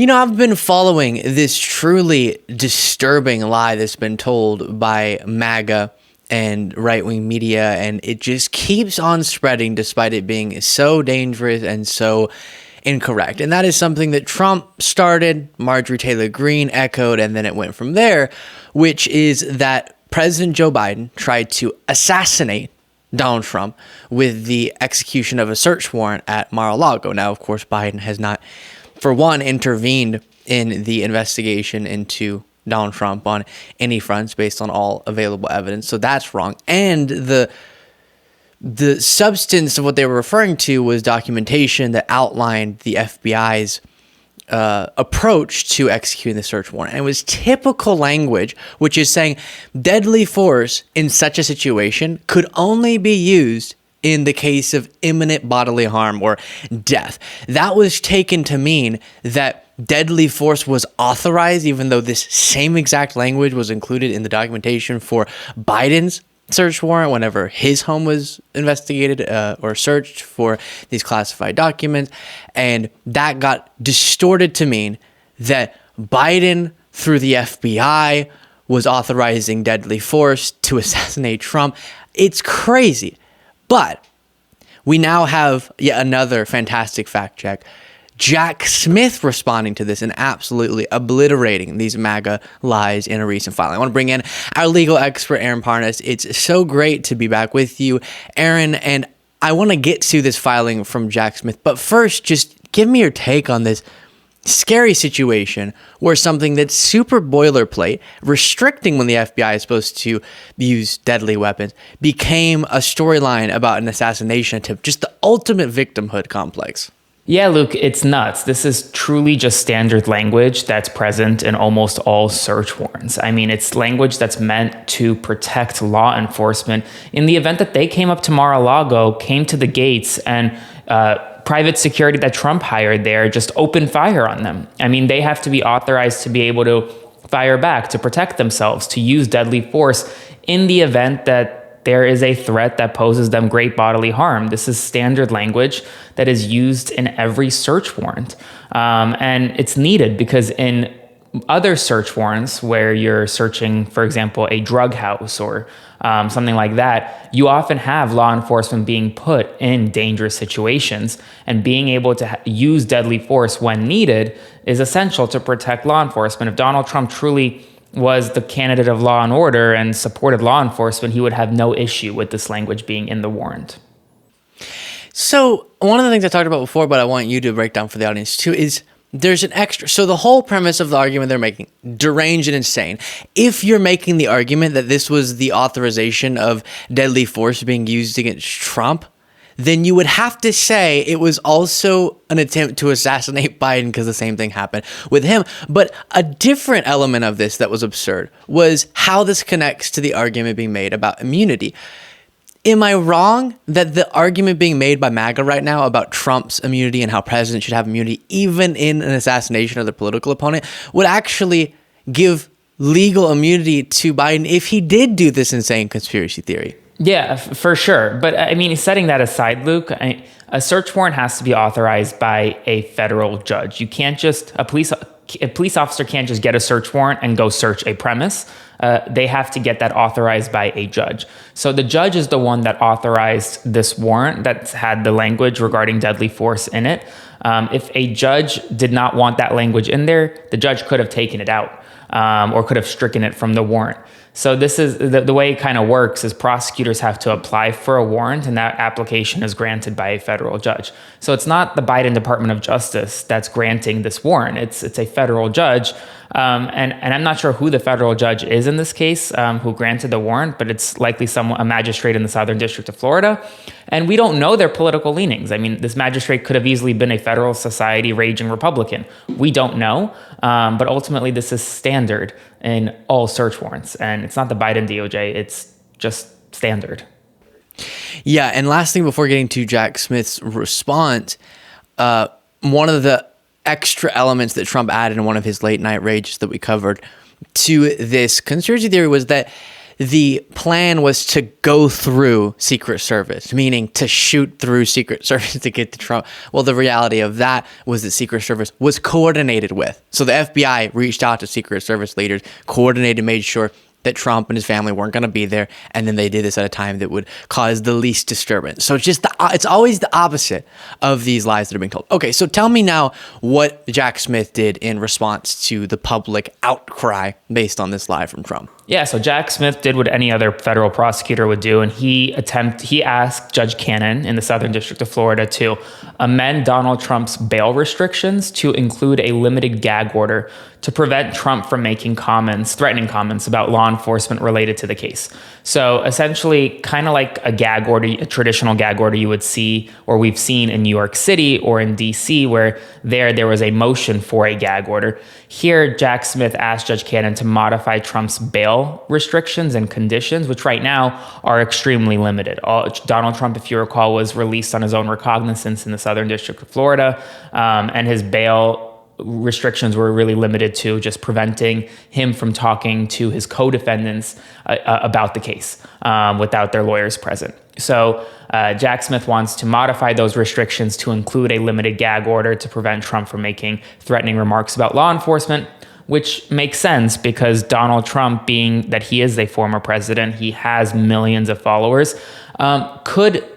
I've been following this truly disturbing lie that's been told by MAGA and right-wing media, and it just keeps on spreading despite it being so dangerous and so incorrect. And that is something that Trump started, Marjorie Taylor Greene echoed, and then it went from there, which is that President Joe Biden tried to assassinate Donald Trump with the execution of a search warrant at Mar-a-Lago. Now, of course, Biden has not, for one, intervened in the investigation into Donald Trump on any fronts based on all available evidence. So that's wrong. And the substance of what they were referring to was documentation that outlined the FBI's approach to executing the search warrant. And it was typical language, which is saying deadly force in such a situation could only be used in the case of imminent bodily harm or death. That was taken to mean that deadly force was authorized, even though this same exact language was included in the documentation for Biden's search warrant whenever his home was investigated or searched for these classified documents. And that got distorted to mean that Biden, through the FBI, was authorizing deadly force to assassinate Trump. It's crazy. But we now have yet another fantastic fact check. Jack Smith responding to this and absolutely obliterating these MAGA lies in a recent filing. I want to bring in our legal expert, Aaron Parnas. It's so great to be back with you, Aaron, and I want to get to this filing from Jack Smith. But first, just give me your take on this scary situation where something that's super boilerplate, restricting when the FBI is supposed to use deadly weapons, became a storyline about an assassination attempt, just the ultimate victimhood complex. Yeah, Luke, it's nuts. This is truly just standard language that's present in almost all search warrants. I mean, it's language that's meant to protect law enforcement in the event that they came up to Mar-a-Lago, came to the gates, and private security that Trump hired there just opened fire on them. I mean, they have to be authorized to be able to fire back, to protect themselves, to use deadly force in the event that there is a threat that poses them great bodily harm. This is standard language that is used in every search warrant. And it's needed because in other search warrants where you're searching, for example, a drug house or something like that, you often have law enforcement being put in dangerous situations, and being able to use deadly force when needed is essential to protect law enforcement. If Donald Trump truly was the candidate of law and order and supported law enforcement, he would have no issue with this language being in the warrant. So one of the things I talked about before, but I want you to break down for the audience too, is there's an extra. So the whole premise of the argument they're making, deranged and insane. If you're making the argument that this was the authorization of deadly force being used against Trump, then you would have to say it was also an attempt to assassinate Biden because the same thing happened with him. But a different element of this that was absurd was how this connects to the argument being made about immunity. Am I wrong that the argument being made by MAGA right now about Trump's immunity and how presidents should have immunity, even in an assassination of their political opponent, would actually give legal immunity to Biden if he did do this insane conspiracy theory? Yeah, for sure. But I mean, setting that aside, Luke, a search warrant has to be authorized by a federal judge. You can't just, a police officer can't just get a search warrant and go search a premise. They have to get that authorized by a judge. So the judge is the one that authorized this warrant that's had the language regarding deadly force in it. If a judge did not want that language in there, the judge could have taken it out or could have stricken it from the warrant. So this is the way it kind of works is prosecutors have to apply for a warrant, and that application is granted by a federal judge. So it's not the Biden Department of Justice that's granting this warrant. It's a federal judge. And I'm not sure who the federal judge is in this case who granted the warrant, but it's likely a magistrate in the Southern District of Florida. And we don't know their political leanings. I mean, this magistrate could have easily been a Federal Society raging Republican. We don't know. But ultimately, this is standard in all search warrants. And it's not the Biden DOJ. It's just standard. Yeah. And last thing before getting to Jack Smith's response, one of the extra elements that Trump added in one of his late night rages that we covered to this conspiracy theory was that the plan was to go through Secret Service, meaning to shoot through Secret Service to get to Trump. Well, the reality of that was that Secret Service was coordinated with. So the FBI reached out to Secret Service leaders, coordinated, made sure that Trump and his family weren't going to be there, and then they did this at a time that would cause the least disturbance. So it's always the opposite of these lies that are being told. Okay, so tell me now what Jack Smith did in response to the public outcry based on this lie from Trump. Yeah, so Jack Smith did what any other federal prosecutor would do, and he asked Judge Cannon in the Southern District of Florida to amend Donald Trump's bail restrictions to include a limited gag order to prevent Trump from making threatening comments about law enforcement related to the case. So essentially, kind of like a traditional gag order you would see or we've seen in New York City or in DC, where there was a motion for a gag order. Here, Jack Smith asked Judge Cannon to modify Trump's bail restrictions and conditions, which right now are extremely limited. Donald Trump, if you recall, was released on his own recognizance in the Southern District of Florida, and his bail restrictions were really limited to just preventing him from talking to his co-defendants about the case without their lawyers present. So Jack Smith wants to modify those restrictions to include a limited gag order to prevent Trump from making threatening remarks about law enforcement, which makes sense because Donald Trump, being that he is a former president, he has millions of followers, could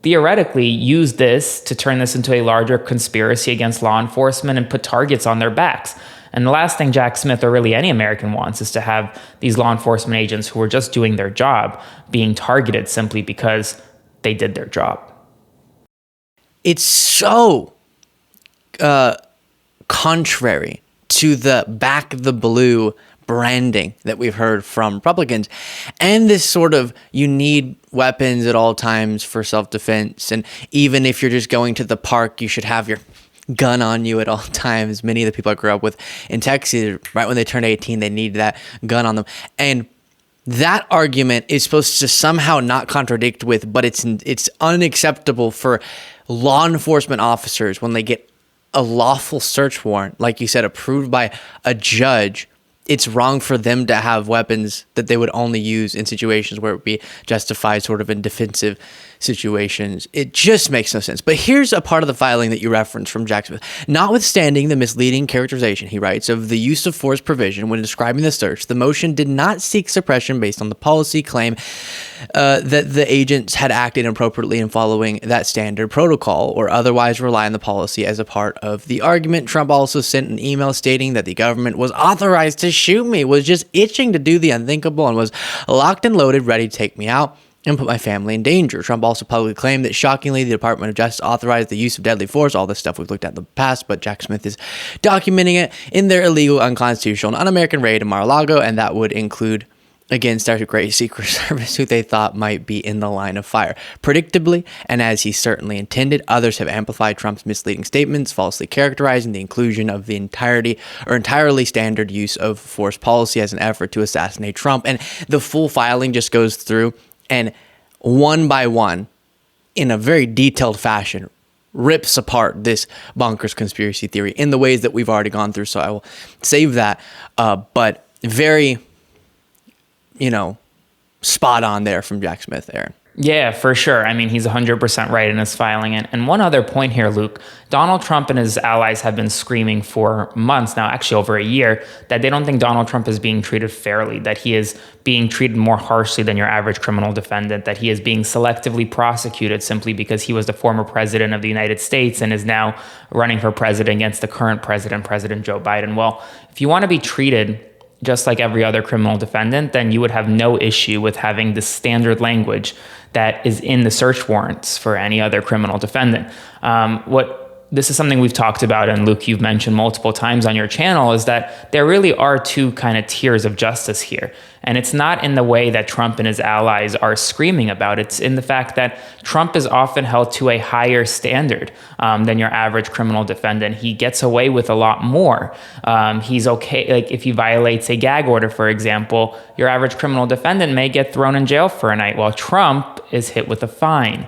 theoretically use this to turn this into a larger conspiracy against law enforcement and put targets on their backs. And the last thing Jack Smith or really any American wants is to have these law enforcement agents who are just doing their job being targeted simply because they did their job. It's so contrary to the back the blue branding that we've heard from Republicans, and this sort of you need weapons at all times for self-defense, and even if you're just going to the park, you should have your gun on you at all times. Many of the people I grew up with in Texas, right when they turned 18, they need that gun on them. And that argument is supposed to somehow not contradict with, but it's unacceptable for law enforcement officers when they get a lawful search warrant, like you said, approved by a judge. It's wrong for them to have weapons that they would only use in situations where it would be justified sort of in defensive situations. It just makes no sense. But here's a part of the filing that you referenced from Jack Smith. Notwithstanding the misleading characterization, he writes, of the use of force provision when describing the search, the motion did not seek suppression based on the policy claim that the agents had acted inappropriately in following that standard protocol or otherwise rely on the policy as a part of the argument. Trump also sent an email stating that the government was authorized to shoot me, was just itching to do the unthinkable, and was locked and loaded, ready to take me out and put my family in danger. Trump also publicly claimed that, shockingly, the Department of Justice authorized the use of deadly force, all this stuff we've looked at in the past, but Jack Smith is documenting it in their illegal, unconstitutional, and un-American raid in Mar-a-Lago, and that would include, again, Secret Service, who they thought might be in the line of fire. Predictably, and as he certainly intended, others have amplified Trump's misleading statements, falsely characterizing the inclusion of the entirely standard use of force policy as an effort to assassinate Trump. And the full filing just goes through and one by one, in a very detailed fashion, rips apart this bonkers conspiracy theory in the ways that we've already gone through. So I will save that. But very, spot on there from Jack Smith, Aaron. Yeah, for sure. I mean, he's 100% right in his filing. And one other point here, Luke, Donald Trump and his allies have been screaming for months now, actually over a year, that they don't think Donald Trump is being treated fairly, that he is being treated more harshly than your average criminal defendant, that he is being selectively prosecuted simply because he was the former president of the United States and is now running for president against the current president, President Joe Biden. Well, if you want to be treated just like every other criminal defendant, then you would have no issue with having the standard language that is in the search warrants for any other criminal defendant. This is something we've talked about, and Luke, you've mentioned multiple times on your channel, is that there really are two kind of tiers of justice here. And it's not in the way that Trump and his allies are screaming about. It's in the fact that Trump is often held to a higher standard than your average criminal defendant. He gets away with a lot more. He's okay. Like if he violates a gag order, for example, your average criminal defendant may get thrown in jail for a night, while Trump is hit with a fine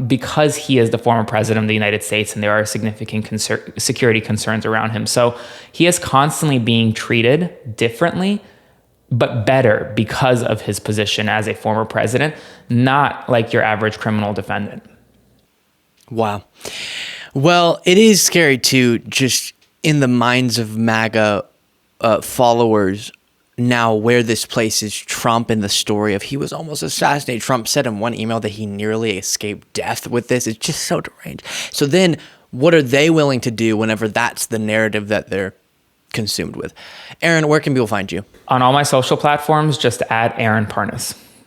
because he is the former president of the United States and there are significant security concerns around him. So he is constantly being treated differently but better because of his position as a former president, not like your average criminal defendant. Wow. Well, it is scary too, just in the minds of MAGA followers now, where this places Trump in the story of he was almost assassinated. Trump said in one email that he nearly escaped death with this. It's just so deranged. So then what are they willing to do whenever that's the narrative that they're consumed with? Aaron, where can people find you? On all my social platforms, just @Aaron Parnas.